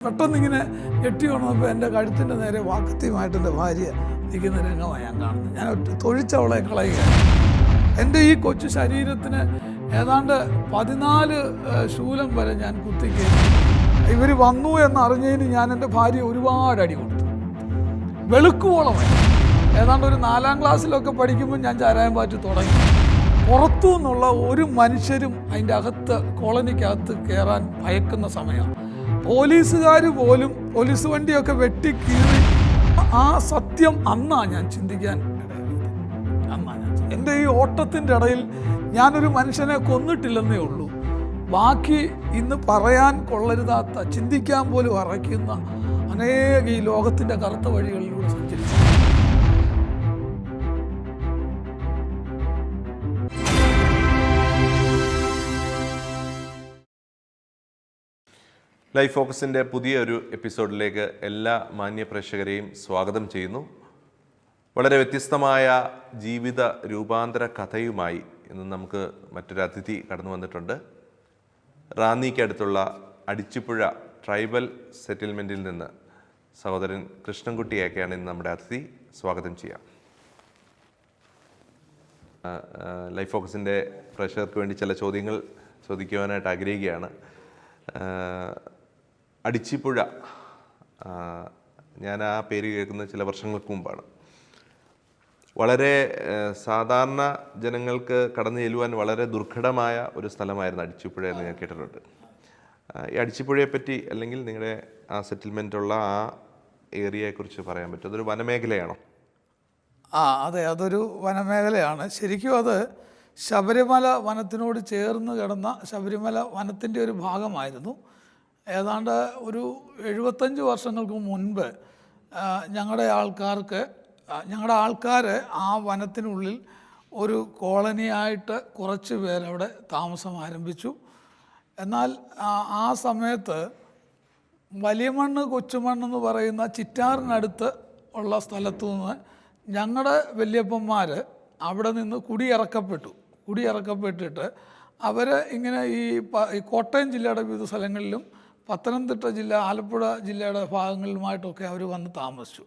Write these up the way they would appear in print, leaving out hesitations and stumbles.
പെട്ടെന്നിങ്ങനെ ഞെട്ടി വന്നപ്പോൾ എൻ്റെ കഴുത്തിൻ്റെ നേരെ വാക്കത്തിയുമായിട്ട് എൻ്റെ ഭാര്യ നിൽക്കുന്ന രംഗമാണ് ഞാൻ കാണുന്നത്. ഞാൻ തൊഴിച്ചവളെ കളയുകയാണ്. എൻ്റെ ഈ കൊച്ചു ശരീരത്തിന് ഏതാണ്ട് 14 ശൂലം വരെ ഞാൻ കുത്തിക്കയറ്റി. ഇവർ വന്നു എന്നറിഞ്ഞതിന് ഞാൻ എൻ്റെ ഭാര്യ ഒരുപാട് അടി കൊടുത്തു. വെളുക്കുവോളമായി ഏതാണ്ട് ഒരു 4ാം ക്ലാസ്സിലൊക്കെ പഠിക്കുമ്പോൾ ഞാൻ ചാരായം പാറ്റ് തുടങ്ങി. പുറത്തു നിന്നുള്ള ഒരു മനുഷ്യരും അതിൻ്റെ അകത്ത് കോളനിക്കകത്ത് കയറാൻ ഭയക്കുന്ന സമയമാണ്. പോലീസുകാർ പോലും പോലീസ് വണ്ടിയൊക്കെ വെട്ടിക്കീറി. ആ സത്യം അന്നാണ് ഞാൻ ചിന്തിക്കാൻ ഇടയായത്. എൻ്റെ ഈ ഓട്ടത്തിൻ്റെ ഇടയിൽ ഞാനൊരു മനുഷ്യനെ കൊന്നിട്ടില്ലെന്നേ ഉള്ളൂ. ബാക്കി ഇന്ന് പറയാൻ കൊള്ളരുതാത്ത, ചിന്തിക്കാൻ പോലും അറയ്ക്കുന്ന അനേക ഈ ലോകത്തിൻ്റെ കറുത്ത വഴികളിലൂടെ സഞ്ചരിച്ചു. ലൈഫ് ഫോക്കസിൻ്റെ പുതിയൊരു എപ്പിസോഡിലേക്ക് എല്ലാ മാന്യ പ്രേക്ഷകരെയും സ്വാഗതം ചെയ്യുന്നു. വളരെ വ്യത്യസ്തമായ ജീവിത രൂപാന്തര കഥയുമായി ഇന്ന് നമുക്ക് മറ്റൊരു അതിഥി കടന്നു വന്നിട്ടുണ്ട്. റാന്നിക്കടുത്തുള്ള അടിച്ചിപ്പുഴ ട്രൈബൽ സെറ്റിൽമെൻറ്റിൽ നിന്ന് സഹോദരൻ കൃഷ്ണൻകുട്ടിയൊക്കെയാണ് ഇന്ന് നമ്മുടെ അതിഥി. സ്വാഗതം ചെയ്യാം. ലൈഫ് ഫോക്കസിൻ്റെ പ്രേക്ഷകർക്ക് വേണ്ടി ചില ചോദ്യങ്ങൾ ചോദിക്കുവാനായിട്ട് ആഗ്രഹിക്കുകയാണ്. അടിച്ചിപ്പുഴ, ഞാൻ ആ പേര് കേൾക്കുന്നത് ചില വർഷങ്ങൾക്ക് മുമ്പാണ്. വളരെ സാധാരണ ജനങ്ങൾക്ക് കടന്നു ചെല്ലുവാൻ വളരെ ദുർഘടമായ ഒരു സ്ഥലമായിരുന്നു അടിച്ചിപ്പുഴ എന്ന് ഞാൻ കേട്ടിട്ടുണ്ട്. ഈ അടിച്ചിപ്പുഴയെപ്പറ്റി അല്ലെങ്കിൽ നിങ്ങളുടെ ആ സെറ്റിൽമെൻറ്റുള്ള ആ ഏരിയയെക്കുറിച്ച് പറയാൻ പറ്റും. അതൊരു വനമേഖലയാണോ? അതെ, അതൊരു വനമേഖലയാണ്. ശരിക്കും അത് ശബരിമല വനത്തിനോട് ചേർന്ന് കിടന്ന ശബരിമല വനത്തിൻ്റെ ഒരു ഭാഗമായിരുന്നു. ഏതാണ്ട് ഒരു 75 വർഷങ്ങൾക്ക് മുൻപ് ഞങ്ങളുടെ ആൾക്കാർ ആ വനത്തിനുള്ളിൽ ഒരു കോളനിയായിട്ട് കുറച്ച് പേരവിടെ താമസം ആരംഭിച്ചു. എന്നാൽ ആ സമയത്ത് വലിയമണ്ണ് കൊച്ചുമണ്ണെന്ന് പറയുന്ന ചിറ്റാറിനടുത്ത് ഉള്ള സ്ഥലത്തു നിന്ന് ഞങ്ങളുടെ വല്യപ്പന്മാർ അവിടെ നിന്ന് കുടിയിറക്കപ്പെട്ടിട്ട് അവർ ഇങ്ങനെ ഈ കോട്ടയം ജില്ലയുടെ വിവിധ സ്ഥലങ്ങളിലും പത്തനംതിട്ട ജില്ല, ആലപ്പുഴ ജില്ലയുടെ ഭാഗങ്ങളിലുമായിട്ടൊക്കെ അവർ വന്ന് താമസിച്ചു.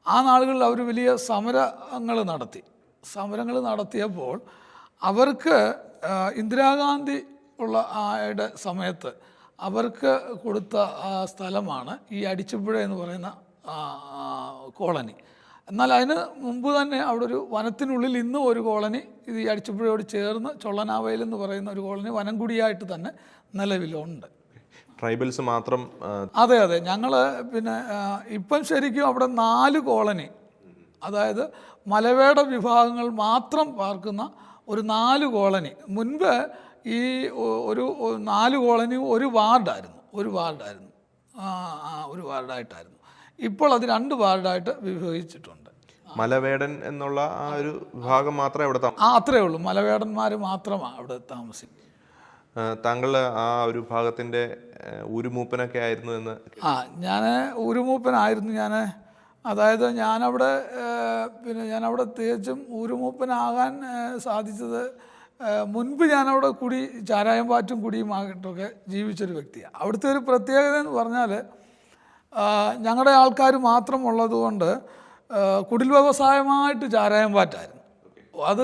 ആ നാളുകളിൽ അവർ വലിയ സമരങ്ങൾ നടത്തിയപ്പോൾ അവർക്ക് ഇന്ദിരാഗാന്ധി ഉള്ള ആയുടെ സമയത്ത് അവർക്ക് കൊടുത്ത സ്ഥലമാണ് ഈ അടിച്ചിപ്പുഴ എന്ന് പറയുന്ന കോളനി. എന്നാൽ അതിന് മുമ്പ് തന്നെ അവിടെ ഒരു വനത്തിനുള്ളിൽ ഇന്നും ഒരു കോളനി, ഇത് ഈ അടിച്ചിപ്പുഴയോട് ചേർന്ന് ചൊള്ളനാവയിൽ എന്ന് പറയുന്ന ഒരു കോളനി വനംകുടിയായിട്ട് തന്നെ നിലവിലുണ്ട്. ട്രൈബൽസ് മാത്രം? അതെ, ഞങ്ങൾ പിന്നെ ഇപ്പം ശരിക്കും അവിടെ 4 കോളനി, അതായത് മലവേട വിഭാഗങ്ങൾ മാത്രം പാർക്കുന്ന ഒരു 4 കോളനി. മുൻപ് ഈ ഒരു 4 കോളനി ഒരു വാർഡായിട്ടായിരുന്നു. ഇപ്പോൾ അത് 2 വാർഡായിട്ട് വിഭജിച്ചിട്ടുണ്ട്. മലവേടൻ എന്നുള്ള ആ ഒരു വിഭാഗം മാത്രമേ അവിടെ അത്രേ ഉള്ളൂ. മലവേടന്മാർ മാത്രമാണ് അവിടെ താമസിക്കും. താങ്കൾ ആ ഒരു ഭാഗത്തിൻ്റെ ഊരുമൂപ്പനൊക്കെ ആയിരുന്നു എന്ന്? ഞാൻ ഊരുമൂപ്പനായിരുന്നു. അതായത് ഞാനവിടെ തികച്ചും ഊരുമൂപ്പനാകാൻ സാധിച്ചത് മുൻപ് ഞാനവിടെ ചാരായം പാറ്റും കുടിയുമായിട്ടൊക്കെ ജീവിച്ചൊരു വ്യക്തിയാണ്. അവിടുത്തെ ഒരു പ്രത്യേകത എന്ന് പറഞ്ഞാൽ ഞങ്ങളുടെ ആൾക്കാർ മാത്രമുള്ളതുകൊണ്ട് കുടിൽ വ്യവസായമായിട്ട് ചാരായം പാറ്റായിരുന്നു. അത്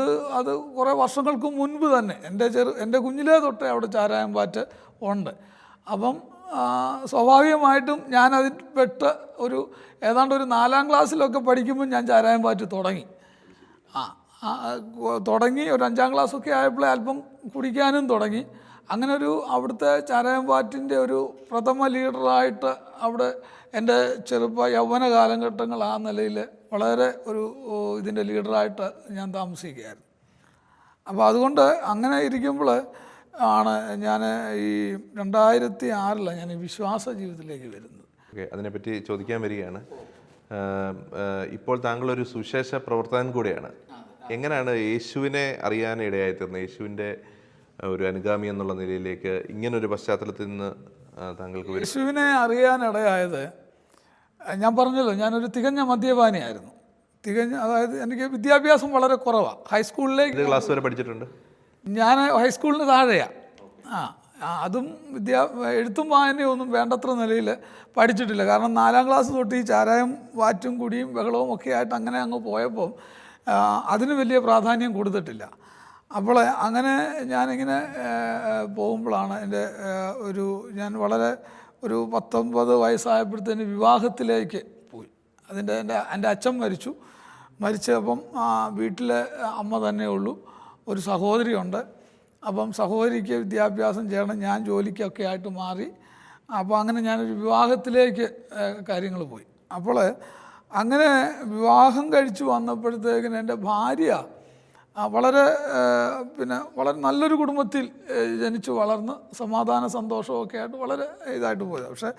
കുറേ വർഷങ്ങൾക്ക് മുൻപ് തന്നെ എൻ്റെ കുഞ്ഞിലേ തൊട്ടേ അവിടെ ചാരായം പാറ്റ് ഉണ്ട്. അപ്പം സ്വാഭാവികമായിട്ടും ഞാനതിൽ പെട്ട് ഏതാണ്ട് ഒരു 4ാം ക്ലാസ്സിലൊക്കെ പഠിക്കുമ്പോൾ ഞാൻ ചാരായം പാറ്റ് തുടങ്ങി. ഒരു 5ാം ക്ലാസ്സൊക്കെ ആയപ്പോഴേ അല്പം കുടിക്കാനും തുടങ്ങി. അങ്ങനെ അവിടുത്തെ ചാരായം പാറ്റിൻ്റെ ഒരു പ്രഥമ ലീഡറായിട്ട് അവിടെ എൻ്റെ യൗവന കാലഘട്ടങ്ങൾ ആ നിലയിൽ വളരെ ഇതിൻ്റെ ലീഡറായിട്ട് ഞാൻ താമസിക്കുകയായിരുന്നു. അപ്പോൾ അതുകൊണ്ട് അങ്ങനെ ഇരിക്കുമ്പോൾ ആണ് ഞാൻ ഈ 2006 ഞാൻ ഈ വിശ്വാസ ജീവിതത്തിലേക്ക് വരുന്നത്. അതിനെപ്പറ്റി ചോദിക്കാൻ വരികയാണ്. ഇപ്പോൾ താങ്കളൊരു സുവിശേഷ പ്രവർത്തകൻ കൂടിയാണ്. എങ്ങനെയാണ് യേശുവിനെ അറിയാൻ ഇടയായിത്തീർന്നത്? യേശുവിൻ്റെ ഒരു അനുഗാമി എന്നുള്ള നിലയിലേക്ക് ഇങ്ങനൊരു പശ്ചാത്തലത്തിൽ നിന്ന് താങ്കൾക്ക് യേശുവിനെ അറിയാനിടയായത്, ഞാൻ പറഞ്ഞല്ലോ, ഞാനൊരു തികഞ്ഞ മദ്യപാനിയായിരുന്നു. അതായത് എനിക്ക് വിദ്യാഭ്യാസം വളരെ കുറവാണ്. ഹൈസ്കൂളിലേക്ക് ക്ലാസ് വരെ പഠിച്ചിട്ടുണ്ട്. ഞാൻ ഹൈസ്കൂളിന് താഴെയാണ്. അതും എഴുത്തും വായനയും ഒന്നും വേണ്ടത്ര നിലയിൽ പഠിച്ചിട്ടില്ല. കാരണം 4ാം ക്ലാസ് തൊട്ട് ഈ ചാരായം വാറ്റും കുടിയും ബഹളവും ഒക്കെ ആയിട്ട് അങ്ങനെ അങ്ങ് പോയപ്പോൾ അതിന് വലിയ പ്രാധാന്യം കൊടുത്തിട്ടില്ല. അപ്പോൾ അങ്ങനെ ഞാനിങ്ങനെ പോകുമ്പോഴാണ് ഞാൻ വളരെ ഒരു 19 വയസ്സായപ്പോഴത്തേന് വിവാഹത്തിലേക്ക് പോയി. എൻ്റെ അച്ഛൻ മരിച്ചപ്പം വീട്ടിൽ അമ്മ തന്നെ ഉള്ളൂ, ഒരു സഹോദരിയുണ്ട്. അപ്പം സഹോദരിക്ക് വിദ്യാഭ്യാസം ചെയ്യണം, ഞാൻ ജോലിക്കൊക്കെ ആയിട്ട് മാറി. അപ്പോൾ അങ്ങനെ ഞാനൊരു വിവാഹത്തിലേക്ക് കാര്യങ്ങൾ പോയി. അപ്പോൾ അങ്ങനെ വിവാഹം കഴിച്ചു വന്നപ്പോഴത്തേക്കിന് എൻ്റെ ഭാര്യ വളരെ വളരെ നല്ലൊരു കുടുംബത്തിൽ ജനിച്ചു വളർന്ന് സമാധാന സന്തോഷമൊക്കെ ആയിട്ട് വളരെ ഇതായിട്ട് പോയത്. പക്ഷേ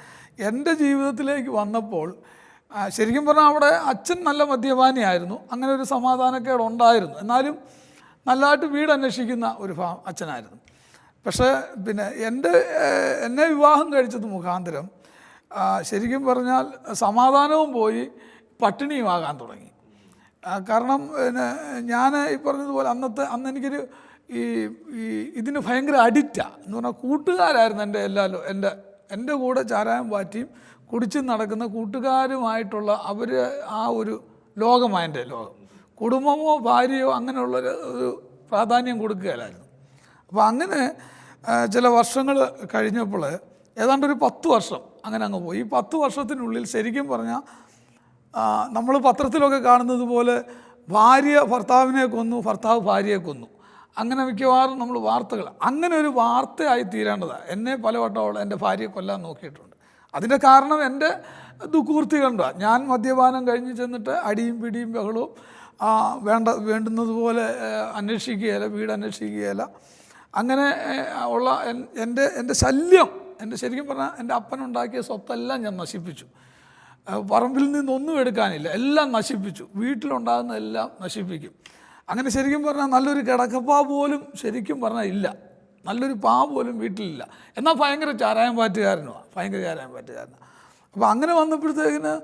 എൻ്റെ ജീവിതത്തിലേക്ക് വന്നപ്പോൾ ശരിക്കും പറഞ്ഞാൽ അവിടെ അച്ഛൻ നല്ല മദ്യപാനിയായിരുന്നു. അങ്ങനെ ഒരു സമാധാനക്കേട് ഉണ്ടായിരുന്നു. എന്നാലും നല്ലതായിട്ട് വീട് അന്വേഷിക്കുന്ന ഒരു അച്ഛനായിരുന്നു. പക്ഷേ എന്നെ വിവാഹം കഴിച്ചത് മുഖാന്തരം ശരിക്കും പറഞ്ഞാൽ സമാധാനവും പോയി, പട്ടിണിയുമാകാൻ തുടങ്ങി. കാരണം ഞാൻ ഈ പറഞ്ഞതുപോലെ അന്ന് എനിക്കൊരു ഇതിന് ഭയങ്കര അഡിക്റ്റാണ്. എന്ന് പറഞ്ഞാൽ കൂട്ടുകാരായിരുന്നു എൻ്റെ കൂടെ ചാരായം പാറ്റിയും കുടിച്ച് നടക്കുന്ന കൂട്ടുകാരുമായിട്ടുള്ള ആ ഒരു ലോകമാണ് എൻ്റെ ലോകം. കുടുംബമോ ഭാര്യയോ അങ്ങനെയുള്ളൊരു പ്രാധാന്യം കൊടുക്കുകയില്ലായിരുന്നു. അപ്പോൾ അങ്ങനെ ചില വർഷങ്ങൾ കഴിഞ്ഞപ്പോൾ ഏതാണ്ടൊരു 10 വർഷം അങ്ങനെ അങ്ങ് പോയി. ഈ 10 വർഷത്തിനുള്ളിൽ ശരിക്കും പറഞ്ഞാൽ നമ്മൾ പത്രത്തിലൊക്കെ കാണുന്നത് പോലെ ഭാര്യ ഭർത്താവിനെ കൊന്നു, ഭർത്താവ് ഭാര്യയെ കൊന്നു, അങ്ങനെ മിക്കവാറും നമ്മൾ വാർത്തകൾ അങ്ങനെ ഒരു വാർത്തയായി തീരേണ്ടതാണ്. എന്നെ പലവട്ടം എൻ്റെ ഭാര്യയെ കൊല്ലാൻ നോക്കിയിട്ടുണ്ട്. അതിൻ്റെ കാരണം എൻ്റെ ദുഃഖൂർത്തി കണ്ടാണ്. ഞാൻ മദ്യപാനം കഴിഞ്ഞ് ചെന്നിട്ട് അടിയും പിടിയും ബഹളവും വേണ്ടുന്നതുപോലെ അന്വേഷിക്കുകയില്ല, വീട് അന്വേഷിക്കുകയില്ല. അങ്ങനെ ഉള്ള എൻ്റെ ശല്യം, ശരിക്കും പറഞ്ഞാൽ എൻ്റെ അപ്പനുണ്ടാക്കിയ സ്വത്തെല്ലാം ഞാൻ നശിപ്പിച്ചു. പറമ്പിൽ നിന്നൊന്നും എടുക്കാനില്ല, എല്ലാം നശിപ്പിച്ചു. വീട്ടിലുണ്ടാകുന്നതെല്ലാം നശിപ്പിക്കും. അങ്ങനെ ശരിക്കും പറഞ്ഞാൽ നല്ലൊരു കിടക്കപ്പാ പോലും ശരിക്കും പറഞ്ഞാൽ ഇല്ല, നല്ലൊരു പാ പോലും വീട്ടിലില്ല. എന്നാൽ ഭയങ്കര ചാരായം പാറ്റുകാരനുമാണ്. അപ്പോൾ അങ്ങനെ വന്നപ്പോഴത്തേക്കിന്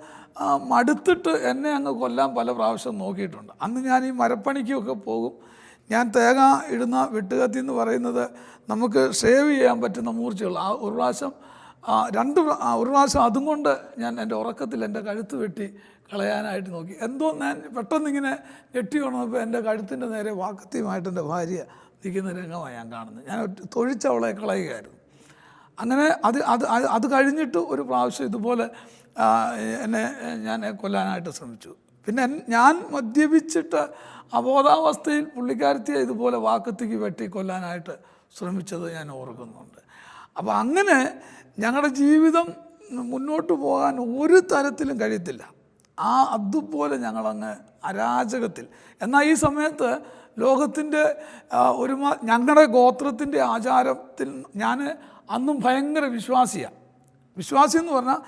മടുത്തിട്ട് എന്നെ അങ്ങ് കൊല്ലാൻ പല പ്രാവശ്യം നോക്കിയിട്ടുണ്ട്. അന്ന് ഞാൻ ഈ മരപ്പണിക്കൊക്കെ പോകും. ഞാൻ തേങ്ങ ഇടുന്ന വെട്ടുകത്തി എന്ന് പറയുന്നത് നമുക്ക് ഷേവ് ചെയ്യാൻ പറ്റുന്ന മൂർച്ചയുള്ള ഒരു പ്രാവശ്യം അതും കൊണ്ട് ഞാൻ എൻ്റെ ഉറക്കത്തിൽ എൻ്റെ കഴുത്ത് വെട്ടി കളയാനായിട്ട് നോക്കി. എന്തോ ഞാൻ പെട്ടെന്നിങ്ങനെ ഞെട്ടി ഉണർന്നപ്പോൾ എൻ്റെ കഴുത്തിൻ്റെ നേരെ വാക്കത്തിയുമായിട്ട് എൻ്റെ ഭാര്യ നിൽക്കുന്ന രംഗമാണ് ഞാൻ കാണുന്നത്. ഞാൻ തൊഴിച്ചവളെ കളയുകയായിരുന്നു. അങ്ങനെ അത് കഴിഞ്ഞിട്ട് ഒരു പ്രാവശ്യം ഇതുപോലെ ഞാൻ കൊല്ലാനായിട്ട് ശ്രമിച്ചു. പിന്നെ ഞാൻ മദ്യപിച്ചിട്ട് അബോധാവസ്ഥയിൽ പുള്ളിക്കാരത്തിയെ ഇതുപോലെ വാക്കത്തിക്ക് വെട്ടി കൊല്ലാനായിട്ട് ശ്രമിച്ചത് ഞാൻ ഓർക്കുന്നുണ്ട്. അപ്പോൾ അങ്ങനെ ഞങ്ങളുടെ ജീവിതം മുന്നോട്ട് പോകാൻ ഒരു തരത്തിലും കഴിയത്തില്ല. അതുപോലെ ഞങ്ങളങ്ങ് അരാജകത്തിൽ. എന്നാൽ ഈ സമയത്ത് ലോകത്തിൻ്റെ ഞങ്ങളുടെ ഗോത്രത്തിൻ്റെ ആചാരത്തിൽ ഞാൻ അന്നും ഭയങ്കര വിശ്വാസി എന്ന് പറഞ്ഞാൽ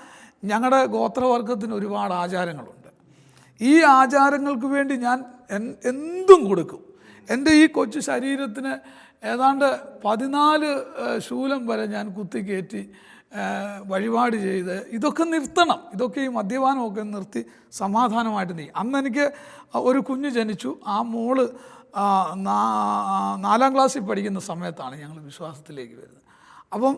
ഞങ്ങളുടെ ഗോത്രവർഗത്തിന് ഒരുപാട് ആചാരങ്ങളുണ്ട്. ഈ ആചാരങ്ങൾക്ക് വേണ്ടി ഞാൻ എന്തും കൊടുക്കും. എൻ്റെ ഈ കൊച്ചു ശരീരത്തിന് ഏതാണ്ട് 14 ശൂലം വരെ ഞാൻ കുത്തിക്കയറ്റി വഴിപാട് ചെയ്ത് ഇതൊക്കെ നിർത്തണം. ഇതൊക്കെ ഈ മദ്യപാനമൊക്കെ നിർത്തി സമാധാനമായിട്ട് അന്ന് എനിക്ക് ഒരു കുഞ്ഞ് ജനിച്ചു. ആ മോള് 4ാം ക്ലാസ്സിൽ പഠിക്കുന്ന സമയത്താണ് ഞങ്ങൾ വിശ്വാസത്തിലേക്ക് വരുന്നത്. അപ്പം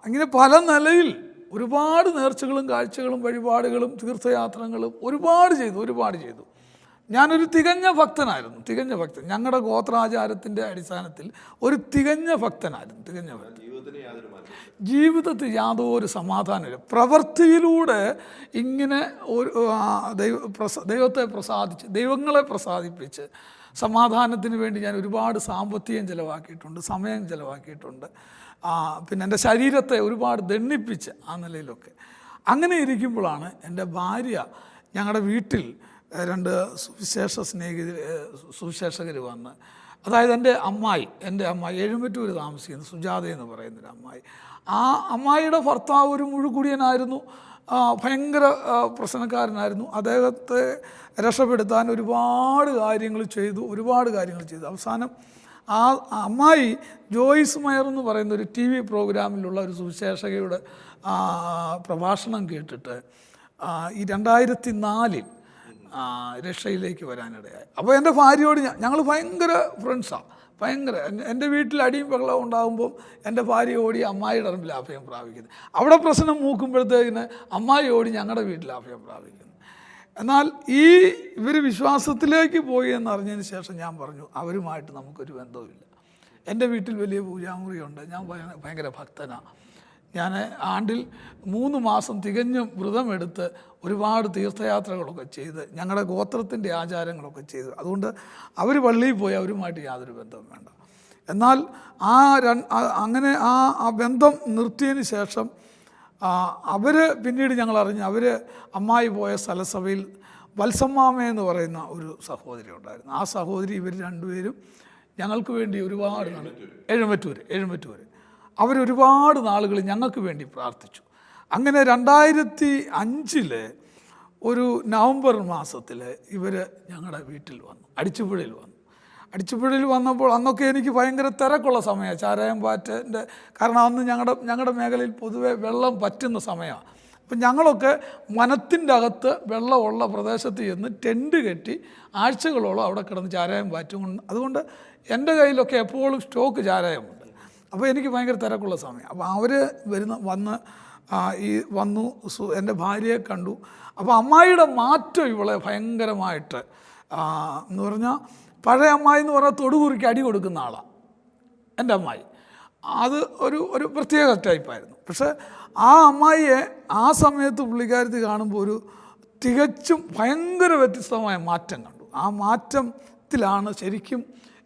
ഇങ്ങനെ പല നിലയിൽ ഒരുപാട് നേർച്ചകളും കാഴ്ചകളും വഴിപാടുകളും തീർത്ഥയാത്രകളും ഒരുപാട് ചെയ്തു. ഞാനൊരു തികഞ്ഞ ഭക്തനായിരുന്നു. ഞങ്ങളുടെ ഗോത്രാചാരത്തിൻ്റെ അടിസ്ഥാനത്തിൽ ഒരു തികഞ്ഞ ഭക്തനായിരുന്നു. ജീവിതത്തിൽ യാതൊരു സമാധാനമില്ല. പ്രവൃത്തിയിലൂടെ ഇങ്ങനെ ദൈവങ്ങളെ പ്രസാദിപ്പിച്ച് സമാധാനത്തിന് വേണ്ടി ഞാൻ ഒരുപാട് സാമ്പത്തികം ചിലവാക്കിയിട്ടുണ്ട്, സമയം ചിലവാക്കിയിട്ടുണ്ട്. പിന്നെ എൻ്റെ ശരീരത്തെ ഒരുപാട് ദണ്ണിപ്പിച്ച് ആ നിലയിലൊക്കെ. അങ്ങനെ ഇരിക്കുമ്പോഴാണ് എൻ്റെ ഭാര്യ ഞങ്ങളുടെ വീട്ടിൽ 2 സുവിശേഷകർ വന്ന്, അതായത് എൻ്റെ അമ്മായി എഴുമ്പറ്റൂർ താമസിക്കുന്ന സുജാത എന്ന് പറയുന്നൊരു അമ്മായി. ആ അമ്മായിയുടെ ഭർത്താവ് ഒരു മുഴുകുടിയനായിരുന്നു, ഭയങ്കര പ്രശ്നക്കാരനായിരുന്നു. അദ്ദേഹത്തെ രക്ഷപ്പെടുത്താൻ ഒരുപാട് കാര്യങ്ങൾ ചെയ്തു. അവസാനം ആ അമ്മായി ജോയിസ് മയർ എന്ന് പറയുന്ന ഒരു TV പ്രോഗ്രാമിലുള്ള ഒരു സുവിശേഷകയുടെ പ്രഭാഷണം കേട്ടിട്ട് ഈ 2004 രക്ഷയിലേക്ക് വരാനിടയായി. അപ്പോൾ എൻ്റെ ഭാര്യയോട് ഞങ്ങൾ ഭയങ്കര ഫ്രണ്ട്സാണ്, ഭയങ്കര. എൻ്റെ വീട്ടിൽ അടിയും ബഹളവും ഉണ്ടാകുമ്പോൾ എൻ്റെ ഭാര്യ ഓടി അമ്മായിയുടെ അറിവിൽ അഭയം പ്രാപിക്കുന്നു. അവിടെ പ്രശ്നം മൂക്കുമ്പോഴത്തേക്കിന് അമ്മായി ഓടി ഞങ്ങളുടെ വീട്ടിൽ അഭയം പ്രാപിക്കുന്നു. എന്നാൽ ഇവർ വിശ്വാസത്തിലേക്ക് പോയി എന്നറിഞ്ഞതിന് ശേഷം ഞാൻ പറഞ്ഞു അവരുമായിട്ട് നമുക്കൊരു ബന്ധവുമില്ല. എൻ്റെ വീട്ടിൽ വലിയ പൂജാമുറിയുണ്ട്, ഞാൻ ഭയങ്കര ഭക്തനാണ്. ഞാൻ ആണ്ടിൽ 3 മാസം തികഞ്ഞും വ്രതമെടുത്ത് ഒരുപാട് തീർത്ഥയാത്രകളൊക്കെ ചെയ്ത് ഞങ്ങളുടെ ഗോത്രത്തിൻ്റെ ആചാരങ്ങളൊക്കെ ചെയ്തു. അതുകൊണ്ട് അവർ പള്ളിയിൽ പോയി അവരുമായിട്ട് യാതൊരു ബന്ധവും വേണ്ട. എന്നാൽ അങ്ങനെ ആ ബന്ധം നിർത്തിയതിന് ശേഷം അവർ പിന്നീട് ഞങ്ങൾ അറിഞ്ഞു, അവർ അമ്മായി പോയ സ്ഥലസഭയിൽ വത്സമ്മാമ എന്ന് പറയുന്ന ഒരു സഹോദരി ഉണ്ടായിരുന്നു. ആ സഹോദരി ഇവർ രണ്ടുപേരും ഞങ്ങൾക്ക് വേണ്ടി ഒരുപാട് എഴുമറ്റൂർ അവരൊരുപാട് നാളുകൾ ഞങ്ങൾക്ക് വേണ്ടി പ്രാർത്ഥിച്ചു. അങ്ങനെ 2005 ഒരു നവംബർ മാസത്തിൽ ഇവർ ഞങ്ങളുടെ വീട്ടിൽ വന്നു, അടിച്ചുപുഴയിൽ വന്നപ്പോൾ അന്നൊക്കെ എനിക്ക് ഭയങ്കര തിരക്കുള്ള സമയമാണ്, ചാരായം പാറ്റിൻ്റെ. കാരണം അന്ന് ഞങ്ങളുടെ മേഖലയിൽ പൊതുവെ വെള്ളം പറ്റുന്ന സമയമാണ്. അപ്പം ഞങ്ങളൊക്കെ വനത്തിൻ്റെ അകത്ത് വെള്ളമുള്ള പ്രദേശത്ത് ചെന്ന് ടെൻറ്റ് കെട്ടി ആഴ്ചകളോളം അവിടെ കിടന്ന് ചാരായം പാറ്റും. അതുകൊണ്ട് എൻ്റെ കയ്യിലൊക്കെ എപ്പോഴും സ്റ്റോക്ക് ചാരായമുണ്ട്. അപ്പോൾ എനിക്ക് ഭയങ്കര തിരക്കുള്ള സമയം. അപ്പോൾ അവർ വന്നു എൻ്റെ ഭാര്യയെ കണ്ടു. അപ്പോൾ അമ്മായിയുടെ മാറ്റം ഇവളെ ഭയങ്കരമായിട്ട് എന്ന് പറഞ്ഞാൽ, പഴയ അമ്മായി എന്ന് പറഞ്ഞാൽ തൊടുകുറിക്ക് അടി കൊടുക്കുന്ന ആളാണ് എൻ്റെ അമ്മായി. അത് ഒരു പ്രത്യേക ടൈപ്പായിരുന്നു. പക്ഷേ ആ അമ്മായിയെ ആ സമയത്ത് പുള്ളിക്കാരത്തി കാണുമ്പോൾ ഒരു തികച്ചും ഭയങ്കര വ്യത്യസ്തമായ മാറ്റം കണ്ടു. ആ മാറ്റത്തിലാണ് ശരിക്കും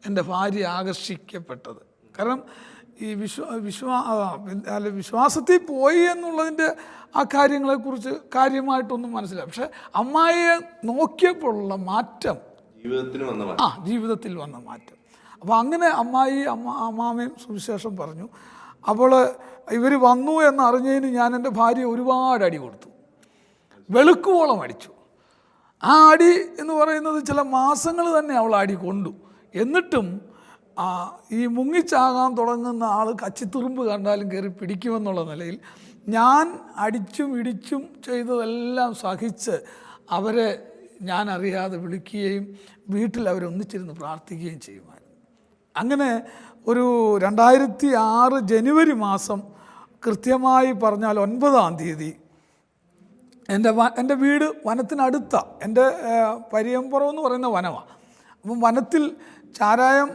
എൻ്റെ ഭാര്യ ആകർഷിക്കപ്പെട്ടത്. കാരണം ഈ വിശ്വാസത്തിൽ പോയി എന്നുള്ളതിൻ്റെ ആ കാര്യങ്ങളെക്കുറിച്ച് കാര്യമായിട്ടൊന്നും മനസ്സിലായി. പക്ഷെ അമ്മായിയെ നോക്കിയപ്പോഴുള്ള മാറ്റം, ജീവിതത്തിൽ വന്ന മാറ്റം. അപ്പോൾ അങ്ങനെ അമ്മാമയും സുവിശേഷം പറഞ്ഞു. അപ്പോൾ ഇവർ വന്നു എന്നറിഞ്ഞതിന് ഞാൻ എൻ്റെ ഭാര്യ ഒരുപാട് അടി കൊടുത്തു, വെളുക്കുവോളം അടിച്ചു. ആ അടി എന്ന് പറയുന്നത് ചില മാസങ്ങൾ തന്നെ അവൾ അടി കൊണ്ടു. എന്നിട്ടും ഈ മുങ്ങിച്ചാകാൻ തുടങ്ങുന്ന ആൾ കച്ചിത്തുറുമ്പ് കണ്ടാലും കയറി പിടിക്കുമെന്നുള്ള നിലയിൽ ഞാൻ അടിച്ചും ഇടിച്ചും ചെയ്തതെല്ലാം സഹിച്ച് അവരെ ഞാൻ അറിയാതെ വിളിക്കുകയും വീട്ടിൽ അവരൊന്നിച്ചിരുന്ന് പ്രാർത്ഥിക്കുകയും ചെയ്യുമായിരുന്നു. അങ്ങനെ ഒരു 2006 ജനുവരി മാസം കൃത്യമായി പറഞ്ഞാൽ 9-ാം തീയതി എൻ്റെ വീട് വനത്തിനടുത്ത, എൻ്റെ പരിയമ്പുറം എന്ന് പറയുന്ന വനമാണ്. അപ്പം വനത്തിൽ ചാരായം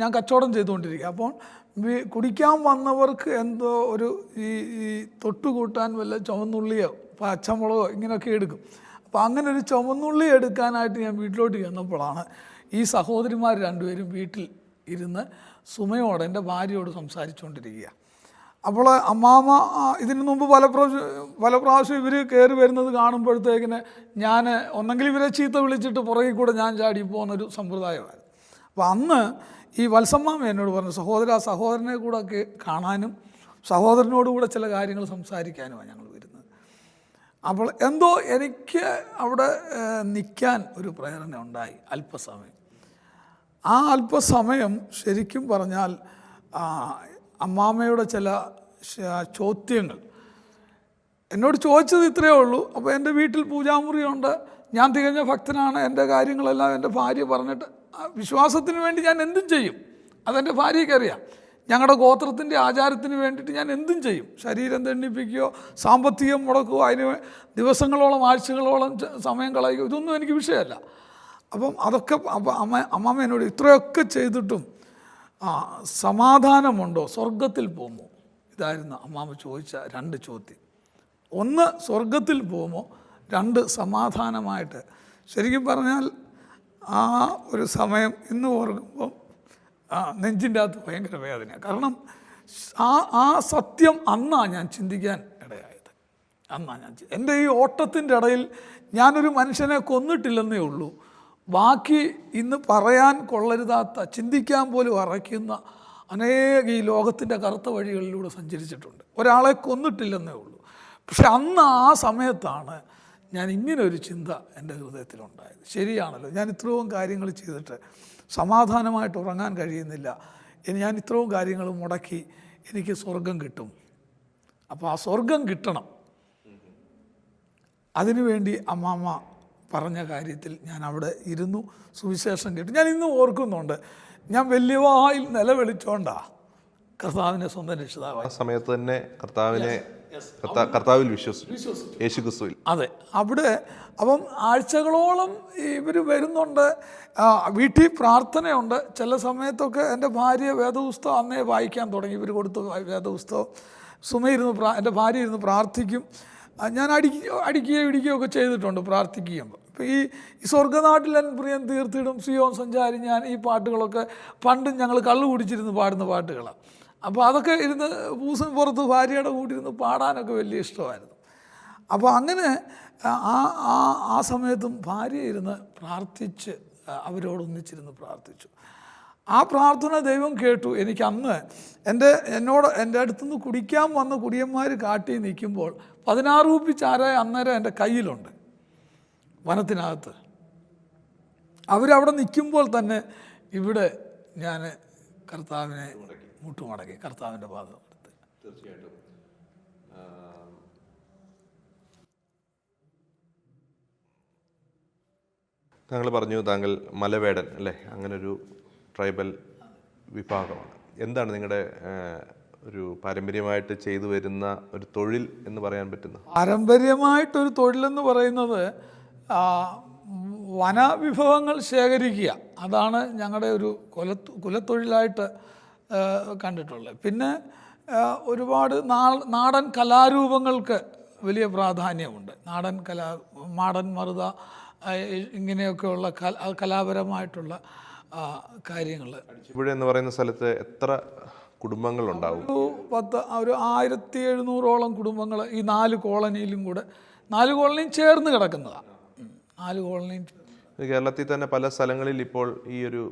ഞാൻ കച്ചവടം ചെയ്തുകൊണ്ടിരിക്കുക. അപ്പോൾ കുടിക്കാൻ വന്നവർക്ക് എന്തോ ഈ തൊട്ടുകൂട്ടാൻ വല്ല ചുവന്നുള്ളിയോ പച്ചമുളകോ ഇങ്ങനെയൊക്കെ എടുക്കും. അപ്പോൾ അങ്ങനെ ഒരു ചുവന്നുള്ളി എടുക്കാനായിട്ട് ഞാൻ വീട്ടിലോട്ട് ചെന്നപ്പോഴാണ് ഈ സഹോദരിമാർ രണ്ടുപേരും വീട്ടിൽ ഇരുന്ന് സുമയോട്, എൻ്റെ ഭാര്യയോട് സംസാരിച്ചുകൊണ്ടിരിക്കുക. അപ്പോൾ അമ്മാമ്മ ഇതിനു മുമ്പ് പല പ്രാവശ്യം ഇവർ കയറി വരുന്നത് കാണുമ്പോഴത്തേക്കിന് ഞാൻ ഒന്നെങ്കിൽ ഇവരെ ചീത്ത വിളിച്ചിട്ട് പുറകിൽ കൂടെ ഞാൻ ചാടി പോകുന്നൊരു സമ്പ്രദായമായിരുന്നു. അപ്പോൾ അന്ന് ഈ വത്സമ്മാമ എന്നോട് പറഞ്ഞു, സഹോദരനെ കൂടെ ഒക്കെ കാണാനും സഹോദരനോടുകൂടെ ചില കാര്യങ്ങൾ സംസാരിക്കാനുമാണ് ഞങ്ങൾ വരുന്നത്. അപ്പോൾ എന്തോ എനിക്ക് അവിടെ നിൽക്കാൻ ഒരു പ്രേരണ ഉണ്ടായി അല്പസമയം. ആ അല്പസമയം ശരിക്കും പറഞ്ഞാൽ അമ്മാമ്മയുടെ ചില ചോദ്യങ്ങൾ എന്നോട് ചോദിച്ചത് ഇത്രയേ ഉള്ളൂ. അപ്പോൾ എൻ്റെ വീട്ടിൽ പൂജാമുറിയുണ്ട്, ഞാൻ തികഞ്ഞ ഭക്തനാണ്, എൻ്റെ കാര്യങ്ങളെല്ലാം എൻ്റെ ഭാര്യ പറഞ്ഞിട്ട് വിശ്വാസത്തിന് വേണ്ടി ഞാൻ എന്തും ചെയ്യും, അതെൻ്റെ ഭാര്യയ്ക്കറിയാം. ഞങ്ങളുടെ ഗോത്രത്തിൻ്റെ ആചാരത്തിന് വേണ്ടിയിട്ട് ഞാൻ എന്തും ചെയ്യും. ശരീരം തെണ്ണിപ്പിക്കുകയോ സാമ്പത്തികം മുടക്കുകയോ അതിന് ദിവസങ്ങളോളം ആഴ്ചകളോളം സമയം കളയുകയോ ഇതൊന്നും എനിക്ക് വിഷയമല്ല. അപ്പം അതൊക്കെ അമ്മ എന്നോട് ഇത്രയൊക്കെ ചെയ്തിട്ടും സമാധാനമുണ്ടോ, സ്വർഗത്തിൽ പോകുമോ, ഇതായിരുന്നു അമ്മാമ്മ ചോദിച്ച 2 ചോദ്യം. 1 സ്വർഗത്തിൽ പോകുമോ, 2 സമാധാനമായിട്ട്. ശരിക്കും പറഞ്ഞാൽ ആ ഒരു സമയം ഇന്ന് ഓർക്കുമ്പം നെഞ്ചിൻ്റെ അകത്ത് ഭയങ്കര വേദനയാണ്. കാരണം ആ സത്യം അന്നാണ് ഞാൻ ചിന്തിക്കാൻ ഇടയായത്. എൻ്റെ ഈ ഓട്ടത്തിൻ്റെ ഇടയിൽ ഞാനൊരു മനുഷ്യനെ കൊന്നിട്ടില്ലെന്നേ ഉള്ളൂ, ബാക്കി ഇന്ന് പറയാൻ കൊള്ളരുതാത്ത, ചിന്തിക്കാൻ പോലും അറയ്ക്കുന്ന അനേക ഈ ലോകത്തിൻ്റെ കറുത്ത വഴികളിലൂടെ സഞ്ചരിച്ചിട്ടുണ്ട്. ഒരാളെ കൊന്നിട്ടില്ലെന്നേ ഉള്ളൂ. പക്ഷെ അന്ന് ആ സമയത്താണ് ഞാൻ ഇങ്ങനൊരു ചിന്ത എൻ്റെ ഹൃദയത്തിലുണ്ടായത്. ശരിയാണല്ലോ, ഞാൻ ഇത്രയും കാര്യങ്ങൾ ചെയ്തിട്ട് സമാധാനമായിട്ട് ഉറങ്ങാൻ കഴിയുന്നില്ല, ഇനി ഞാൻ ഇത്രയും കാര്യങ്ങൾ മുടക്കി എനിക്ക് സ്വർഗം കിട്ടും. അപ്പോൾ ആ സ്വർഗം കിട്ടണം, അതിനുവേണ്ടി അമ്മാമ്മ പറഞ്ഞ കാര്യത്തിൽ ഞാൻ അവിടെ ഇരുന്നു, സുവിശേഷം കേട്ടു. ഞാൻ ഇന്നും ഓർക്കുന്നുണ്ട്, ഞാൻ വലിയ വായിൽ നിലവിളിച്ചോണ്ടാ കർത്താവിനെ സ്വന്തം രക്ഷിതാവായി. ആ സമയത്ത് തന്നെ കർത്താവിൽ വിശ്വസിച്ചു, യേശു ക്രിസ്തുവിൽ. അതെ, അവിടെ അപ്പം ആഴ്ചകളോളം ഇവർ വരുന്നുണ്ട്. വീട്ടിൽ പ്രാർത്ഥനയുണ്ട്. ചില സമയത്തൊക്കെ എൻ്റെ ഭാര്യ വേദപുസ്തകം അന്നേ വായിക്കാൻ തുടങ്ങി. ഇവർ കൊടുത്ത വേദപുസ്തകം എൻ്റെ ഭാര്യ ഇരുന്ന് പ്രാർത്ഥിക്കും. ഞാൻ അടിക്കുകയോ ഇടിക്കുകയൊക്കെ ചെയ്തിട്ടുണ്ട് പ്രാർത്ഥിക്കുമ്പോൾ. ഇപ്പോൾ ഈ സ്വർഗ്ഗനാട്ടിലൻ പ്രിയൻ തീർത്തിടും സിയോൻ സഞ്ചാരി ഞാൻ, ഈ പാട്ടുകളൊക്കെ പണ്ടും ഞങ്ങൾ കള്ളു കുടിച്ചിരുന്ന് പാടുന്ന പാട്ടുകളാണ്. അപ്പോൾ അതൊക്കെ ഇരുന്ന് പൂസിന് പുറത്ത് ഭാര്യയുടെ കൂടി ഇരുന്ന് പാടാനൊക്കെ വലിയ ഇഷ്ടമായിരുന്നു. അപ്പോൾ അങ്ങനെ ആ സമയത്തും ഭാര്യ ഇരുന്ന് പ്രാർത്ഥിച്ച് അവരോടൊന്നിച്ചിരുന്ന് പ്രാർത്ഥിച്ചു. ആ പ്രാർത്ഥന ദൈവം കേട്ടു. എനിക്ക് അന്ന് എൻ്റെ അടുത്തുനിന്ന് കുടിക്കാൻ വന്ന കുടിയന്മാർ കാട്ടി നിൽക്കുമ്പോൾ 16 കുപ്പി ചാരായ അന്നേരം എൻ്റെ കയ്യിലുണ്ട് വനത്തിനകത്ത്. അവരവിടെ നിൽക്കുമ്പോൾ തന്നെ ഇവിടെ ഞാൻ കർത്താവിനെ മുട്ടുമടക്കി കർത്താവിൻ്റെ പാദം എടുത്ത്. തീർച്ചയായിട്ടും താങ്കൾ പറഞ്ഞു താങ്കൾ മലവേടൻ അല്ലേ, അങ്ങനൊരു ട്രൈബൽ വിഭാഗമാണ്. എന്താണ് നിങ്ങളുടെ ഒരു പാരമ്പര്യമായിട്ട് ചെയ്തു വരുന്ന ഒരു തൊഴിൽ എന്ന് പറയാൻ പറ്റുന്നത്? പാരമ്പര്യമായിട്ടൊരു തൊഴിലെന്ന് പറയുന്നത് വനവിഭവങ്ങൾ ശേഖരിക്കുക. അതാണ് ഞങ്ങളുടെ ഒരു കുലത്തൊഴിലായിട്ട് കണ്ടിട്ടുള്ളത്. പിന്നെ ഒരുപാട് നാടൻ കലാരൂപങ്ങൾക്ക് വലിയ പ്രാധാന്യമുണ്ട്. മാടൻ മറുത ഇങ്ങനെയൊക്കെയുള്ള കലാപരമായിട്ടുള്ള കാര്യങ്ങൾ. ഇവിടെ എന്ന് പറയുന്ന സ്ഥലത്ത് എത്ര കുടുംബങ്ങളുണ്ടാവും? ഒരു 1700ഓളം കുടുംബങ്ങൾ ഈ 4 കോളനിയിലും കൂടെ, 4 കോളനിയും ചേർന്ന് കിടക്കുന്നതാണ്. 4 കോളനിയും. കേരളത്തിൽ തന്നെ പല സ്ഥലങ്ങളിൽ ഇപ്പോൾ ഈ ഒരു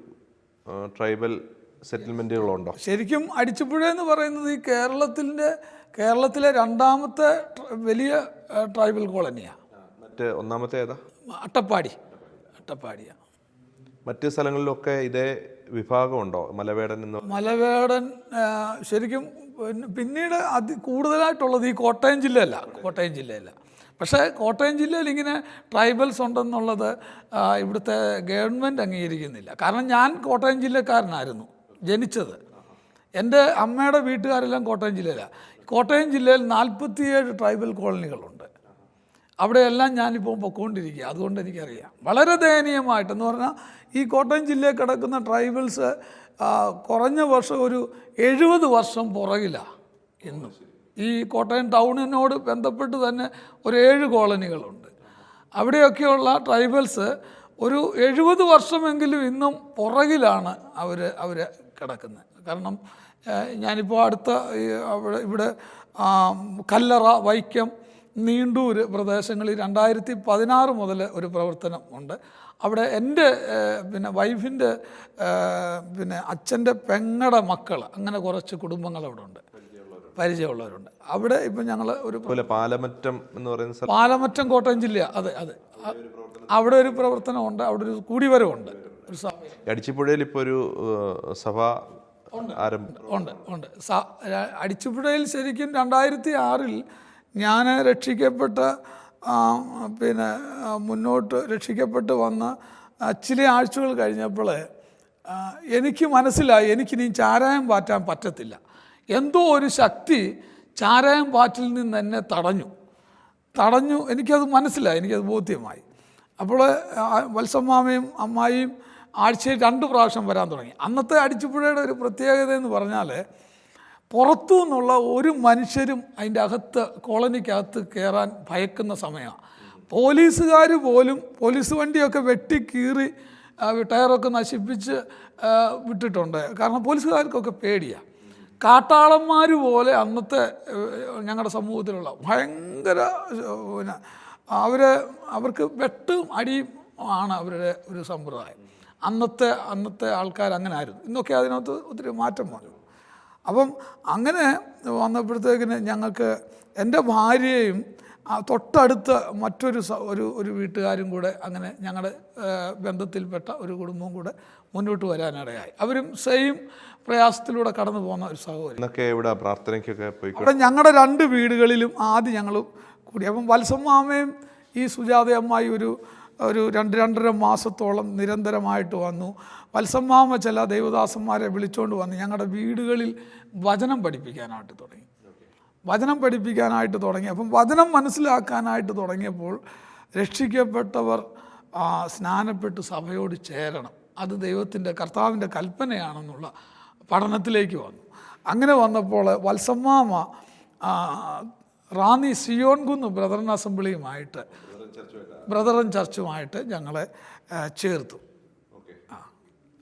ട്രൈബൽ സെറ്റിൽമെൻറ്റുകളുണ്ടോ? ശരിക്കും അടിച്ചുപുഴ എന്ന് പറയുന്നത് ഈ കേരളത്തിലെ 2ാമത്തെ വലിയ ട്രൈബൽ കോളനിയാണ്. മറ്റ് ഒന്നാമത്തെ ഏതാ? അട്ടപ്പാടിയാണ്. മറ്റ് സ്ഥലങ്ങളിലൊക്കെ ഇതേ വിഭാഗമുണ്ടോ മലവേടൻ എന്ന്? മലവേടൻ ശരിക്കും പിന്നീട് കൂടുതലായിട്ടുള്ളത് ഈ കോട്ടയം ജില്ലയല്ല. പക്ഷേ കോട്ടയം ജില്ലയിൽ ഇങ്ങനെ ട്രൈബൽസ് ഉണ്ടെന്നുള്ളത് ഇവിടുത്തെ ഗവൺമെൻറ് അംഗീകരിക്കുന്നില്ല. കാരണം ഞാൻ കോട്ടയം ജില്ലക്കാരനായിരുന്നു ജനിച്ചത്. എൻ്റെ അമ്മയുടെ വീട്ടുകാരെല്ലാം കോട്ടയം ജില്ലയിലാണ്. കോട്ടയം ജില്ലയിൽ 47 ട്രൈബൽ കോളനികളുണ്ട്. അവിടെയെല്ലാം ഞാനിപ്പോൾ പൊയ്ക്കൊണ്ടിരിക്കുക. അതുകൊണ്ട് എനിക്കറിയാം. വളരെ ദയനീയമായിട്ടെന്ന് പറഞ്ഞാൽ ഈ കോട്ടയം ജില്ലയിൽ കിടക്കുന്ന ട്രൈബൽസ് കുറഞ്ഞ വർഷം ഒരു 70 വർഷം പുറകിലാണ് ഇന്നും. ഈ കോട്ടയം ടൗണിനോട് ബന്ധപ്പെട്ട് തന്നെ ഒരു 7 കോളനികളുണ്ട്. അവിടെയൊക്കെയുള്ള ട്രൈബൽസ് ഒരു 70 വർഷമെങ്കിലും ഇന്നും പുറകിലാണ് അവർ കിടക്കുന്നത്. കാരണം ഞാനിപ്പോൾ അടുത്ത ഇവിടെ കല്ലറ, വൈക്കം, നീണ്ടൂർ പ്രദേശങ്ങളിൽ 2016 മുതൽ ഒരു പ്രവർത്തനം ഉണ്ട്. അവിടെ എൻ്റെ വൈഫിൻ്റെ അച്ഛൻ്റെ പെങ്ങടെ മക്കൾ, അങ്ങനെ കുറച്ച് കുടുംബങ്ങൾ അവിടെ ഉണ്ട്, പരിചയമുള്ളവരുണ്ട്. അവിടെ ഇപ്പം ഞങ്ങൾ ഒരു പാലമറ്റം എന്ന് പറയുന്ന പാലമറ്റം കോട്ടയം ജില്ല, അതെ അവിടെ ഒരു പ്രവർത്തനമുണ്ട്. അവിടെ ഒരു കൂടിവരവുണ്ട്. ഒരു അടിച്ചിപ്പുഴയിൽ ഇപ്പോൾ ഒരു സഭ ഉണ്ട്. അടിച്ചിപ്പുഴയിൽ ശരിക്കും 2006 ഞാൻ രക്ഷിക്കപ്പെട്ട മുന്നോട്ട് രക്ഷിക്കപ്പെട്ട് വന്ന ചില ആഴ്ചകൾ കഴിഞ്ഞപ്പോൾ എനിക്ക് മനസ്സിലായി എനിക്കിനി ചാരായം പാറ്റാൻ പറ്റത്തില്ല. എന്തോ ഒരു ശക്തി ചാരായം പാറ്റിൽ നിന്ന് എന്നെ തടഞ്ഞു. എനിക്കത് മനസ്സിലായി, എനിക്കത് ബോധ്യമായി. അപ്പോൾ വത്സമ്മാമയും അമ്മായിയും ആഴ്ചയിൽ 2 പ്രാവശ്യം വരാൻ തുടങ്ങി. അന്നത്തെ അടിച്ചുപുഴയുടെ ഒരു പ്രത്യേകത എന്ന് പറഞ്ഞാൽ പുറത്തു നിന്നുള്ള ഒരു മനുഷ്യരും അതിൻ്റെ കോളനിക്കകത്ത് കയറാൻ ഭയക്കുന്ന സമയമാണ്. പോലീസുകാർ പോലും പോലീസ് വണ്ടിയൊക്കെ വെട്ടിക്കീറി ടയറൊക്കെ നശിപ്പിച്ച് വിട്ടിട്ടുണ്ട്. കാരണം പോലീസുകാർക്കൊക്കെ പേടിയാണ്. കാട്ടാളന്മാർ പോലെ അന്നത്തെ ഞങ്ങളുടെ സമൂഹത്തിലുള്ള ഭയങ്കര അവർക്ക് വെട്ടും അടിയും ആണ് അവരുടെ ഒരു സമ്പ്രദായം. അന്നത്തെ ആൾക്കാർ അങ്ങനെ ആയിരുന്നു. ഇന്നൊക്കെ അതിനകത്ത് ഒത്തിരി മാറ്റം വന്നു. അപ്പം അങ്ങനെ വന്നപ്പോഴത്തേക്കിന് ഞങ്ങൾക്ക് എൻ്റെ ഭാര്യയും തൊട്ടടുത്ത മറ്റൊരു വീട്ടുകാരും കൂടെ, അങ്ങനെ ഞങ്ങളുടെ ബന്ധത്തിൽപ്പെട്ട ഒരു കുടുംബവും കൂടെ മുന്നോട്ട് വരാനിടയായി. അവരും സെയിം പ്രയാസത്തിലൂടെ കടന്നു പോകുന്ന ഒരു സഹോദരൻ. അവിടെ ഞങ്ങളുടെ 2 വീടുകളിലും ആദ്യം ഞങ്ങൾ കൂടി. അപ്പം വത്സമ്മാമയും ഈ സുജാത അമ്മായി ഒരു ഒരു 2-2.5 മാസത്തോളം നിരന്തരമായിട്ട് വന്നു. വത്സമ്മാമ ചില ദൈവദാസന്മാരെ വിളിച്ചുകൊണ്ട് വന്ന് ഞങ്ങളുടെ വീടുകളിൽ വചനം പഠിപ്പിക്കാനായിട്ട് തുടങ്ങി. അപ്പം വചനം മനസ്സിലാക്കാനായിട്ട് തുടങ്ങിയപ്പോൾ രക്ഷിക്കപ്പെട്ടവർ സ്നാനപ്പെട്ട് സഭയോട് ചേരണം, അത് ദൈവത്തിൻ്റെ കർത്താവിൻ്റെ കൽപ്പനയാണെന്നുള്ള പഠനത്തിലേക്ക് വന്നു. അങ്ങനെ വന്നപ്പോൾ വത്സമ്മാമ റാന്നി സിയോൺകുന്ന് ബ്രദറൻ അസംബ്ലിയുമായിട്ട് ബ്രദറൻ ചർച്ചുമായിട്ട് ഞങ്ങളെ ചേർത്തു.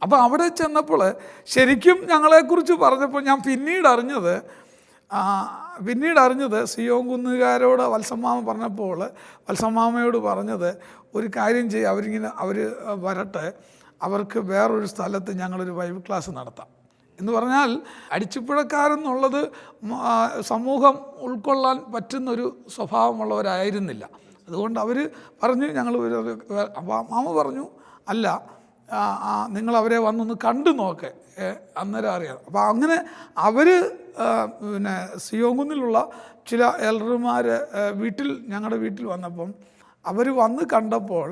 അപ്പോൾ അവിടെ ചെന്നപ്പോൾ ശരിക്കും ഞങ്ങളെക്കുറിച്ച് പറഞ്ഞപ്പോൾ ഞാൻ പിന്നീട് അറിഞ്ഞത് സിയോൺകുന്നുകാരോട് വത്സമ്മാമ പറഞ്ഞപ്പോൾ വത്സമ്മാമയോട് പറഞ്ഞത്, ഒരു കാര്യം ചെയ്യുക, അവർ വരട്ടെ, അവർക്ക് വേറൊരു സ്ഥലത്ത് ഞങ്ങളൊരു ബൈബിൾ ക്ലാസ് നടത്താം എന്ന് പറഞ്ഞാൽ അടിച്ചുപുഴക്കാരെന്നുള്ളത് സമൂഹം ഉൾക്കൊള്ളാൻ പറ്റുന്നൊരു സ്വഭാവമുള്ളവരായിരുന്നില്ല. അതുകൊണ്ട് അവർ പറഞ്ഞു ഞങ്ങൾ. അപ്പോൾ മാമ പറഞ്ഞു, അല്ല, നിങ്ങൾ അവരെ വന്നൊന്ന് കണ്ടു നോക്ക്, അന്നേരം അറിയാം. അപ്പോൾ അങ്ങനെ അവർ പിന്നെ സിയോങ്കുന്നിലുള്ള ചില എൽഡർമാർ ഞങ്ങളുടെ വീട്ടിൽ വന്നപ്പം അവർ വന്ന് കണ്ടപ്പോൾ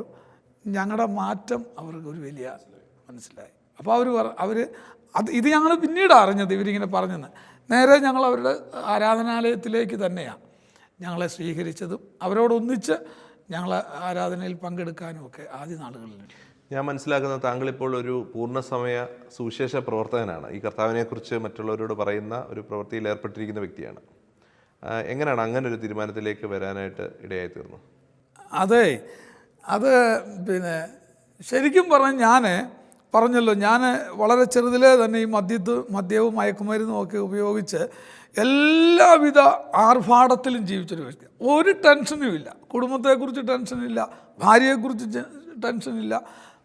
ഞങ്ങളുടെ മാറ്റം അവർക്ക് ഒരു വലിയ മനസ്സിലായി. അപ്പോൾ ഇത് ഞങ്ങൾ പിന്നീട് അറിഞ്ഞത്, ഇവരിങ്ങനെ പറഞ്ഞെന്ന്. നേരെ ഞങ്ങൾ അവരുടെ ആരാധനാലയത്തിലേക്ക് തന്നെയാണ് ഞങ്ങളെ സ്വീകരിച്ചതും അവരോടൊന്നിച്ച് ഞങ്ങൾ ആരാധനയിൽ പങ്കെടുക്കാനും ഒക്കെ ആദ്യ നാളുകളിൽ. ഞാൻ മനസ്സിലാക്കുന്നത് താങ്കളിപ്പോൾ ഒരു പൂർണ്ണസമയ സുവിശേഷ പ്രവർത്തകനാണ്. ഈ കർത്താവിനെക്കുറിച്ച് മറ്റുള്ളവരോട് പറയുന്ന ഒരു പ്രവൃത്തിയിൽ ഏർപ്പെട്ടിരിക്കുന്ന വ്യക്തിയാണ്. എങ്ങനെയാണ് അങ്ങനെ ഒരു തീരുമാനത്തിലേക്ക് വരാനായിട്ട് ഇടയായി തീർന്നു? അതെ, അത് പിന്നെ ശരിക്കും പറഞ്ഞല്ലോ, ഞാൻ വളരെ ചെറുതിലേ തന്നെ ഈ മദ്യവും മയക്കുമരുന്നും ഒക്കെ ഉപയോഗിച്ച് എല്ലാവിധ ആർഭാടത്തിലും ജീവിച്ചൊരു വ്യക്തി. ഒരു ടെൻഷനും ഇല്ല, കുടുംബത്തെക്കുറിച്ച് ടെൻഷനില്ല, ഭാര്യയെക്കുറിച്ച് ടെൻഷനില്ല,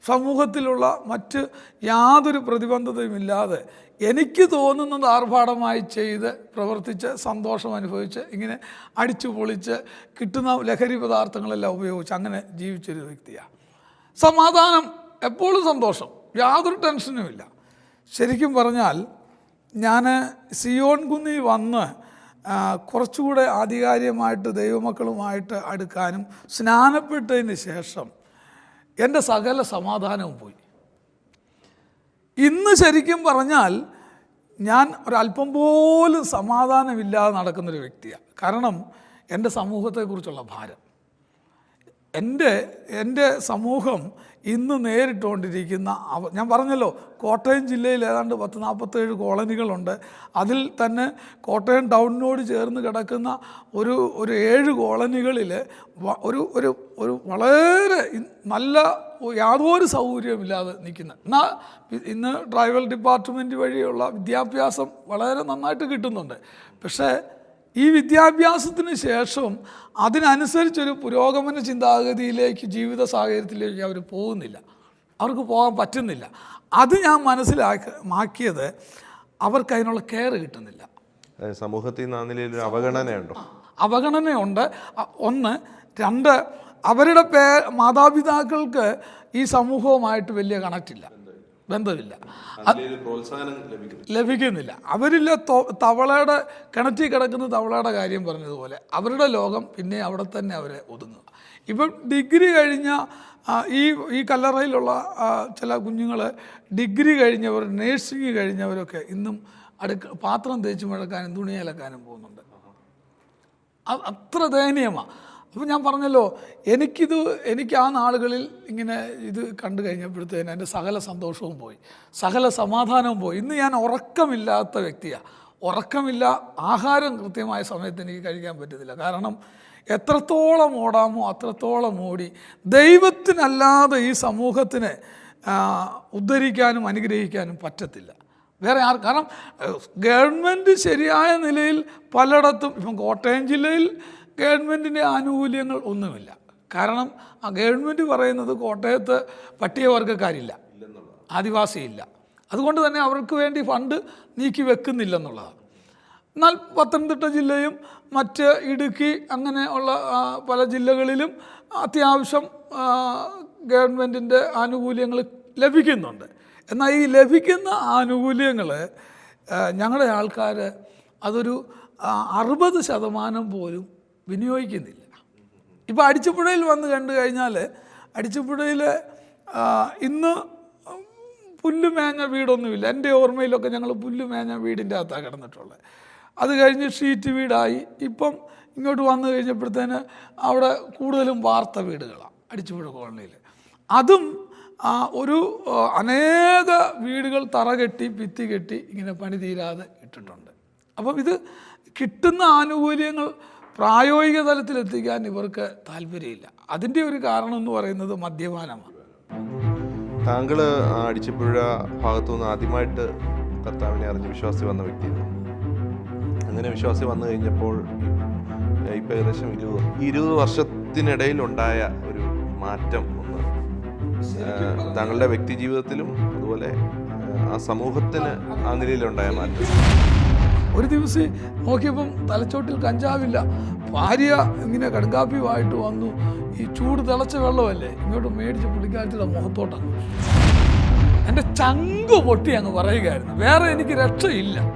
സമൂഹത്തിലുള്ള മറ്റ് യാതൊരു പ്രതിബന്ധതയുമില്ലാതെ എനിക്ക് തോന്നുന്നത് ആർഭാടമായി ചെയ്ത് പ്രവർത്തിച്ച് സന്തോഷം അനുഭവിച്ച് ഇങ്ങനെ അടിച്ചു പൊളിച്ച് കിട്ടുന്ന ലഹരി പദാർത്ഥങ്ങളെല്ലാം ഉപയോഗിച്ച് അങ്ങനെ ജീവിച്ചൊരു വ്യക്തിയാണ്. സമാധാനം, എപ്പോഴും സന്തോഷം, യാതൊരു ടെൻഷനുമില്ല. ശരിക്കും പറഞ്ഞാൽ ഞാൻ സിയോൺകുന്നിൽ വന്ന് കുറച്ചുകൂടെ ആധികാരികമായിട്ട് ദൈവമക്കളുമായിട്ട് അടുക്കാനും സ്നാനപ്പെട്ടതിന് ശേഷം എൻ്റെ സകല സമാധാനവും പോയി. ഇന്ന് ശരിക്കും പറഞ്ഞാൽ ഞാൻ ഒരല്പം പോലും സമാധാനമില്ലാതെ നടക്കുന്നൊരു വ്യക്തിയാണ്. കാരണം എൻ്റെ സമൂഹത്തെക്കുറിച്ചുള്ള ഭാരം, എൻ്റെ സമൂഹം ഇന്ന് നേരിട്ടുകൊണ്ടിരിക്കുന്ന ഞാൻ പറഞ്ഞല്ലോ, കോട്ടയം ജില്ലയിൽ ഏതാണ്ട് 47 കോളനികളുണ്ട്. അതിൽ തന്നെ കോട്ടയം ടൗണിനോട് ചേർന്ന് കിടക്കുന്ന ഒരു 7 കോളനികളിൽ ഒരു വളരെ നല്ല യാതൊരു സൗകര്യമില്ലാതെ നിൽക്കുന്ന, എന്നാൽ ഇന്ന് ട്രൈബൽ ഡിപ്പാർട്ട്മെൻറ്റ് വഴിയുള്ള വിദ്യാഭ്യാസം വളരെ നന്നായിട്ട് കിട്ടുന്നുണ്ട്. പക്ഷേ ഈ വിദ്യാഭ്യാസത്തിന് ശേഷം അതിനനുസരിച്ചൊരു പുരോഗമന ചിന്താഗതിയിലേക്ക്, ജീവിത സാഹചര്യത്തിലേക്ക് അവർ പോകുന്നില്ല, അവർക്ക് പോകാൻ പറ്റുന്നില്ല. അത് ഞാൻ മനസ്സിലാക്കിയത് അവർക്ക് അതിനുള്ള കെയർ കിട്ടുന്നില്ല. സമൂഹത്തിൽ നിന്ന് അവഗണനയുണ്ട്. 1. 2, അവരുടെ മാതാപിതാക്കൾക്ക് ഈ സമൂഹവുമായിട്ട് വലിയ കണക്റ്റില്ല, ബന്ധമില്ല, ലഭിക്കുന്നില്ല. അവരില്ല തവളയുടെ കിണറ്റിൽ കിടക്കുന്ന തവളയുടെ കാര്യം പറഞ്ഞതുപോലെ അവരുടെ ലോകം പിന്നെ അവിടെ തന്നെ അവരെ ഒതുങ്ങുക. ഇപ്പം ഡിഗ്രി കഴിഞ്ഞ ഈ കല്ലറയിലുള്ള ചില കുഞ്ഞുങ്ങൾ ഡിഗ്രി കഴിഞ്ഞവർ, നേഴ്സിംഗ് കഴിഞ്ഞവരൊക്കെ ഇന്നും പാത്രം തേച്ച് മുഴക്കാനും തുണി അലക്കാനും പോകുന്നുണ്ട്. അത്ര ദയനീയമാണ്. അപ്പോൾ ഞാൻ പറഞ്ഞല്ലോ, എനിക്ക് ആ നാളുകളിൽ ഇങ്ങനെ ഇത് കണ്ടു കഴിഞ്ഞപ്പോഴത്തേന് എൻ്റെ സകല സന്തോഷവും പോയി, സകല സമാധാനവും പോയി. ഇന്ന് ഞാൻ ഉറക്കമില്ലാത്ത വ്യക്തിയാണ്. ഉറക്കമില്ല, ആഹാരം കൃത്യമായ സമയത്ത് എനിക്ക് കഴിക്കാൻ പറ്റുന്നില്ല. കാരണം എത്രത്തോളം ഓടാമോ അത്രത്തോളം ഓടി. ദൈവത്തിനല്ലാതെ ഈ സമൂഹത്തിനെ ഉദ്ധരിക്കാനും അനുഗ്രഹിക്കാനും പറ്റത്തില്ല വേറെ കാരണം ഗവൺമെൻറ് ശരിയായ നിലയിൽ പലയിടത്തും, ഇപ്പം കോട്ടയം ജില്ലയിൽ ഗവൺമെൻറ്റിൻ്റെ ആനുകൂല്യങ്ങൾ ഒന്നുമില്ല. കാരണം ആ ഗവൺമെൻറ് പറയുന്നത് കോട്ടയത്ത് പട്ടികവർഗ്ഗക്കാരില്ല, ആദിവാസിയില്ല, അതുകൊണ്ട് തന്നെ അവർക്ക് വേണ്ടി ഫണ്ട് നീക്കി വെക്കുന്നില്ലെന്നുള്ളതാണ്. എന്നാൽ പത്തനംതിട്ട ജില്ലയും മറ്റ് ഇടുക്കി അങ്ങനെ ഉള്ള പല ജില്ലകളിലും അത്യാവശ്യം ഗവൺമെൻറ്റിൻ്റെ ആനുകൂല്യങ്ങൾ ലഭിക്കുന്നുണ്ട്. എന്നാൽ ഈ ലഭിക്കുന്ന ആനുകൂല്യങ്ങൾ ഞങ്ങളുടെ ആൾക്കാർ അതൊരു 60% പോലും വിനിയോഗിക്കുന്നില്ല. ഇപ്പോൾ അടിച്ചുപുഴയിൽ വന്ന് കണ്ടു കഴിഞ്ഞാൽ അടിച്ചപ്പുഴയിൽ ഇന്ന് പുല്ല് മേഞ്ഞ വീടൊന്നുമില്ല. എൻ്റെ ഓർമ്മയിലൊക്കെ ഞങ്ങൾ പുല്ല് മേഞ്ഞ വീടിൻ്റെ അകത്താണ് കിടന്നിട്ടുള്ളത്. അത് കഴിഞ്ഞ് ഷീറ്റ് വീടായി. ഇപ്പം ഇങ്ങോട്ട് വന്നു കഴിഞ്ഞപ്പോഴത്തേന് അവിടെ കൂടുതലും വാർത്ത വീടുകളാണ് അടിച്ചപ്പുഴ കോളനിയിൽ. അതും ഒരു അനേക വീടുകൾ തറ കെട്ടി ഭിത്തി കെട്ടി ഇങ്ങനെ പണി തീരാതെ ഇട്ടിട്ടുണ്ട്. അപ്പം ഇത് കിട്ടുന്ന ആനുകൂല്യങ്ങൾ പ്രായോഗിക തലത്തിലെത്തിക്കാൻ ഇവർക്ക് താല്പര്യമില്ല. അതിൻ്റെ ഒരു കാരണം എന്ന് പറയുന്നത് മദ്യപാനമാണ്. താങ്കൾ അടിച്ചപ്പുഴ ഭാഗത്തു നിന്ന് ആദ്യമായിട്ട് കർത്താവിനെ അറിഞ്ഞ് വിശ്വാസി വന്ന വ്യക്തിയാണ്. അങ്ങനെ വിശ്വാസി വന്നു കഴിഞ്ഞപ്പോൾ ഇപ്പം ഏകദേശം 20 വർഷത്തിനിടയിലുണ്ടായ ഒരു മാറ്റം ഒന്ന് താങ്കളുടെ വ്യക്തി ജീവിതത്തിലും അതുപോലെ ആ സമൂഹത്തിന് ആ നിലയിലുണ്ടായ മാറ്റം. ഒരു ദിവസം നോക്കിയപ്പം തലച്ചോട്ടിൽ കഞ്ചാവില്ല. ഭാര്യ ഇങ്ങനെ കടുങ്കാപ്പിയുമായിട്ട് വന്നു. ഈ ചൂട് തിളച്ച വെള്ളമല്ലേ ഇങ്ങോട്ട് മേടിച്ച് പുള്ളിക്കാരത്തിയുടെ മുഖത്തോട്ടങ്ങ് എൻ്റെ ചങ്ക് പൊട്ടി അങ്ങ് പറയുകയായിരുന്നു. വേറെ എനിക്ക് രക്ഷയില്ല.